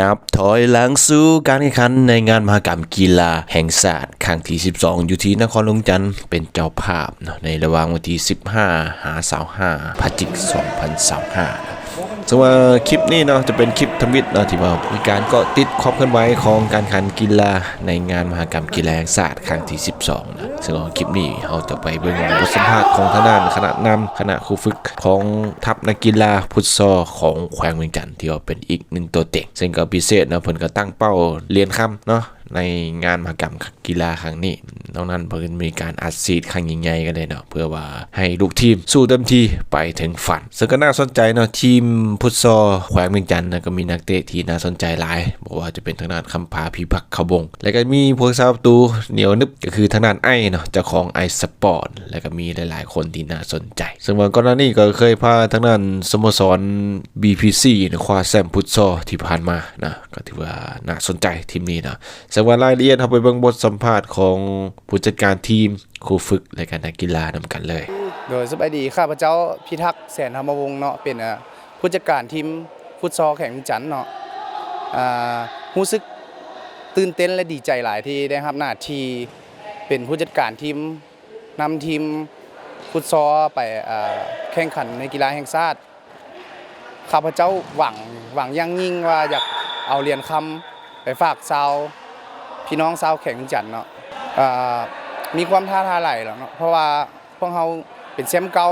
นับถอยหลังสู่การแข่งขันในงานมหกรรมกีฬาแห่งชาติครั้งที่12อยู่ที่นครหลวงจันทร์เป็นเจ้าภาพในระหว่างวันที่15หา25พฤศจิกายน2025ซึ่งว่าคลิปนี้จะเป็นคลิปทวิตที่ว่ามีการเกาะติดความเคลื่อนไหวของการแข่งขันกีฬาในงานมหกรรมกีฬาแห่งชาติครั้งที่12ซึ่งคลิปนี้เราจะไปเบิ่งบทสัมภาษณ์ของทางด้านคณะนำคณะครูฝึกของทัพนักกีฬาฟุตซอลของแขวงเวียงจันทร์ที่ว่าเป็นอีกหนึ่งตัวเต็งซึ่งก็พิเศษเพิ่นก็ตั้งเป้าเรียนค่ำในงานมหกรรมกีฬาครั้งนี้นอกนั้นเพิ่นมีการอัดฉีดครั้งใหญ่ๆกันเลยเพื่อว่าให้ลูกทีมสู้เต็มที่ไปถึงฝันซึ่งก็น่าสนใจทีมฟุตซอลแขวงเวียงจันทร์ก็มีนักเตะที่น่าสนใจหลายบอกว่าจะเป็นทางด้านคำพาพิพักษ์ขบงและก็มีพวกสาวประตูเหนียวนึบก็คือทางด้านไอ้เจ้าของไอสปอร์ตและก็มีหลายๆคนที่น่าสนใจซึ่งวันก่อนหน้านี้ก็เคยพาทางด้านสโมสร BPC คว้าแชมป์ฟุตซอลที่ผ่านมาก็ถือว่าน่าสนใจทีมนี้ซึ่งว่ารายละเอียดเราไปเบิ่งบทสัมภาษณ์ของผู้จัดการทีมครูฝึกและก็นักกีฬานำกันเลยโดยสบายดีข้าพเจ้าพิทักษ์แสนธรรมวงศ์เป็นผู้จัดการทีมฟุตซอลแข่งจันทร์รู้สึกตื่นเต้นและดีใจหลายที่ได้รับหน้าที่เป็นผู้จัดการทีมนำทีมฟุตซอลไปแข่งขันในกีฬาแห่งชาติข้าพเจ้าหวังอย่างยิ่งว่าอยากเอาเหรียญคำไปฝากชาวพี่น้องชาวแข่งจันทร์มีความท้าทายหลายเพราะว่าพวกเขาเป็นแชมป์เก่า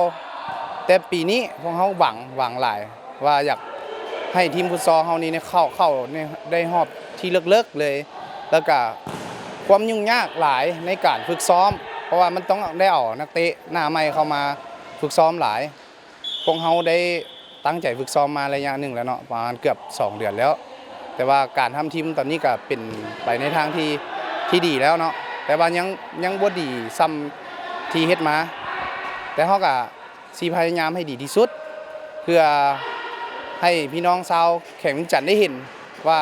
แต่ปีนี้พวกเขาหวังหลายว่าอยากให้ทีมฟุตซอลเฮานี้เข้าได้รอบที่เลิกๆเลยแล้วก็ความยุ่งยากหลายในการฝึกซ้อมเพราะว่ามันต้องได้เอานักเตะหน้าใหม่เข้ามาฝึกซ้อมหลายพวกเขาได้ตั้งใจฝึกซ้อมมาระยะหนึ่งแล้วประมาณเกือบ2 เดือนแล้วแต่ว่าการทำทีมตอนนี้ก็เป็นไปในทางที่ดีแล้วแต่ว่ายังบ่ดีซ้ำที่เฮ็ดมาแต่เฮาก็สิพยายามให้ดีที่สุดเพื่อให้พี่น้องชาวแข่งจันทร์ได้เห็นว่า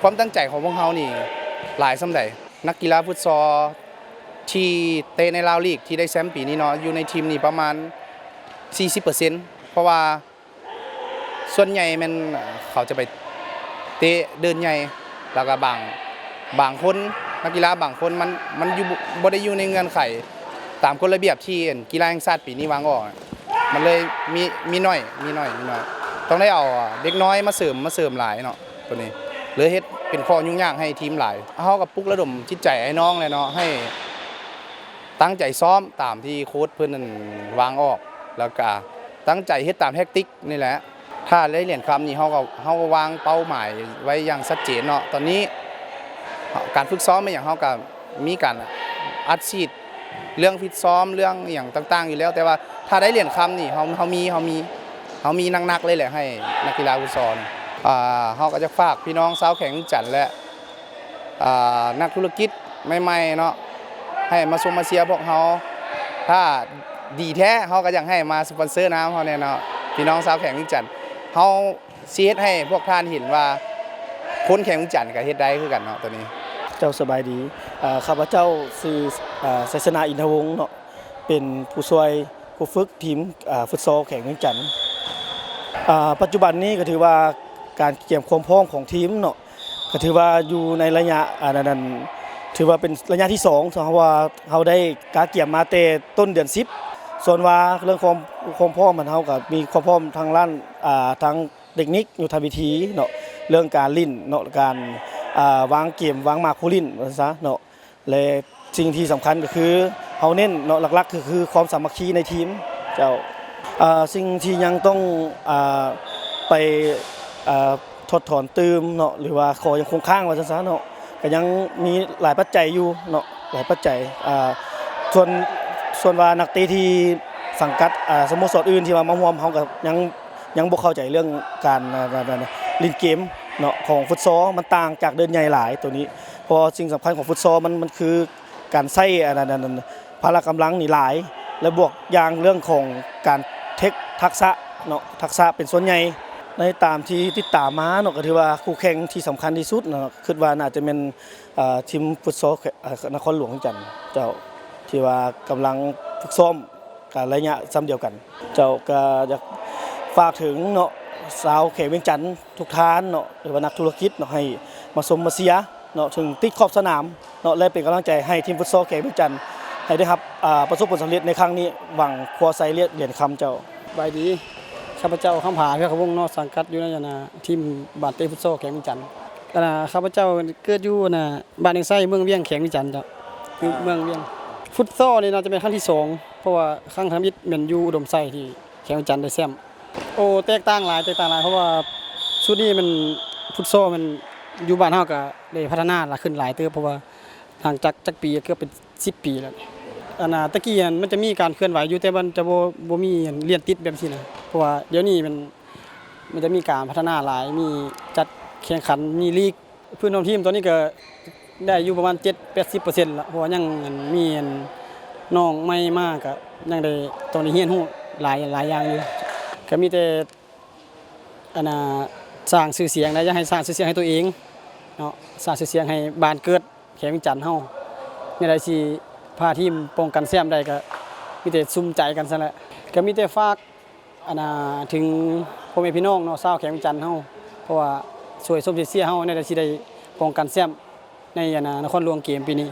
ความตั้งใจของพวกเฮานี่หลายส่ำใดนักกีฬาฟุตซอลที่เตะในลาวลีกที่ได้แชมป์ปีนี้อยู่ในทีมนี่ประมาณ 40% เพราะว่าส่วนใหญ่มันเขาจะไปเตะเดินใหญ่แล้วก็บางคนนักกีฬาบางคนมันอยู่บ่ได้อยู่ในเงื่อนไขตามกฎระเบียบที่กีฬาแห่งชาติปีนี้วางออกมันเลยมีน้อยต้องได้เอาเด็กน้อยมาเสริมหลายตัวนี้เลยเฮ็ดเป็นข้อยุ่งยากให้ทีมหลายเฮากับปลุกระดมจิตใจให้น้องเลยให้ตั้งใจซ้อมตามที่โค้ชเพิ่นนั้นวางออกแล้วก็ตั้งใจเฮ็ดตามแทคติกนี่แหละถ้าได้เหรียญคำนี่เฮาก็วางเป้าหมายไว้อย่างชัดเจนตอนนี้การฝึกซ้อมอย่างเฮาก็มีการอัดฉีดเรื่องฟิตซ้อมเรื่องอย่างต่างๆอยู่แล้วแต่ว่าถ้าได้เหรียญคำนี่เฮามีนักๆเลยแหละให้นักกีฬาฟุตซอลเฮาก็จะฝากพี่น้องชาวแข่งจันทร์และนักธุรกิจใหม่ๆให้มาชมมาเชียร์พวกเฮาถ้าดีแท้เฮาก็อยากให้มาสปอนเซอร์น้ำเฮาเนี่ยพี่น้องชาวแข่งจันทร์เฮาสิเฮ็ดให้พวกท่านเห็นว่าคนแข่งจันทร์ก็เฮ็ดได้คือกันตัวนี้เจ้าสบายดีข้าพเจ้าชื่อไสสนาอินทวงศ์เป็นผู้ช่วยผู้ฝึกทีมฟุตซอลแข่งเวียงจันทร์ปัจจุบันนี้ก็ถือว่าการเตรียมความพร้อมของทีมก็ถือว่าอยู่ในระยะนั้นถือว่าเป็นระยะที่2เพราะว่าเฮาได้การเตรียมมาแต่ต้นเดือน10ส่วนว่าเรื่องความพร้อมมันเฮาก็มีความพร้อมทางด้านทางเทคนิคยุทธวิธีเรื่องการลิ้นการวางเกมวางมาผู้ลิ้นว่าซะและสิ่งที่สำคัญก็คือเฮาเน้นหลักๆคือความสามัคคีในทีมเจ้าสิ่งที่ยังต้องไปทดถอนตืมหรือว่าขอยังคงค้างว่าซะก็ยังมีหลายปัจจัยอยู่หลายปัจจัยส่วนว่านักเตะที่สังกัดสโมสรอื่นที่มาร่วมเฮาก็ยังบ่เข้าใจเรื่องการเล่นเกมของฟุตซอลมันต่างจากเดินใหญ่หลายตัวนี้เพราะสิ่งสำคัญของฟุตซอลมันคือการใช้พละกำลังนี่หลายและบวกอย่างเรื่องของการทักษะเป็นส่วนใหญ่ในตามที่ติดตามมาก็ถือว่าคู่แข่งที่สำคัญที่สุดคิดว่าน่าจะเป็นทีมฟุตซอลนครหลวงจันทร์เจ้าที่ว่ากำลังฝึกซ้อมกันระยะซ้ำเดียวกันเจ้าก็อยากฝากถึง สาวเขตเวียงจันทน์ทุกท่านเนาะหรือว่านักธุรกิจเนาะให้มาสมมาเสียเนาะถึงติดขอบสนามเนาะและเป็นกำลังใจให้ทีมฟุตซอลเขตเวียงจันทน์ให้ได้ครับประสบผลสำเร็จในครั้งนี้หวังคว้าไซเหรียญคำเจ้า บายดีข้าพเจ้าคำผาเพื่อขวงนอกสังกัดอยู่ในทีมบาดเตะฟุตซอลแข่งวิจันทร์ข้าพเจ้าเกิดอยู่บ้านเองไส้เมืองเวียงแข่งวิจันทร์เจ้าอยู่เมืองเวียงฟุตซอลนี่น่าจะเป็นครั้งที่2เพราะว่าครั้งทำอิฐแม่นอยู่อุดมไส้ที่แข่งวิจันทร์ได้แชมป์โอ้แตกต่างหลายเพราะว่าชุดนี้มันฟุตซอลมันอยู่บ้านเฮาก็ได้พัฒนาหลายขึ้นหลายเติบเพราะว่าหลังจากจักปีเกือบเป็น10 ปีแล้วตะกี้มันจะมีการเคลื่อนไหวอยู่แต่มันจะบ่มีเรียนติดแบบนี้นะเพราะว่าเดี๋ยวนี้มันจะมีการพัฒนาหลายมีจัดแข่งขันมีลีกเพื่อนร่วมทีมตอนนี้ก็ได้อยู่ประมาณ 7-80% ละเพราะว่ายังมีน้องใหม่มากก็ยังได้ตอนนี้เรียนรู้หลายอย่างอยู่ก็มีแต่สร้างชื่อเสียงนะอยากให้สร้างชื่อเสียงให้ตัวเองเนาะสร้างชื่อเสียงให้บ้านเกิดแขงวิจันทน์เฮาในได้สิพาทีมป้องกันแชมป์ได้ก็มีแต่ซุ่มใจกันซะแหละก็มีแต่ฝากถึงพ่อแม่พี่น้องเนาะชาวแขงวิจันทน์เฮาเพราะว่าช่วยสมเสียเฮาในได้สิได้ป้องกันแชมป์ในนครหลวงเกมปีนี้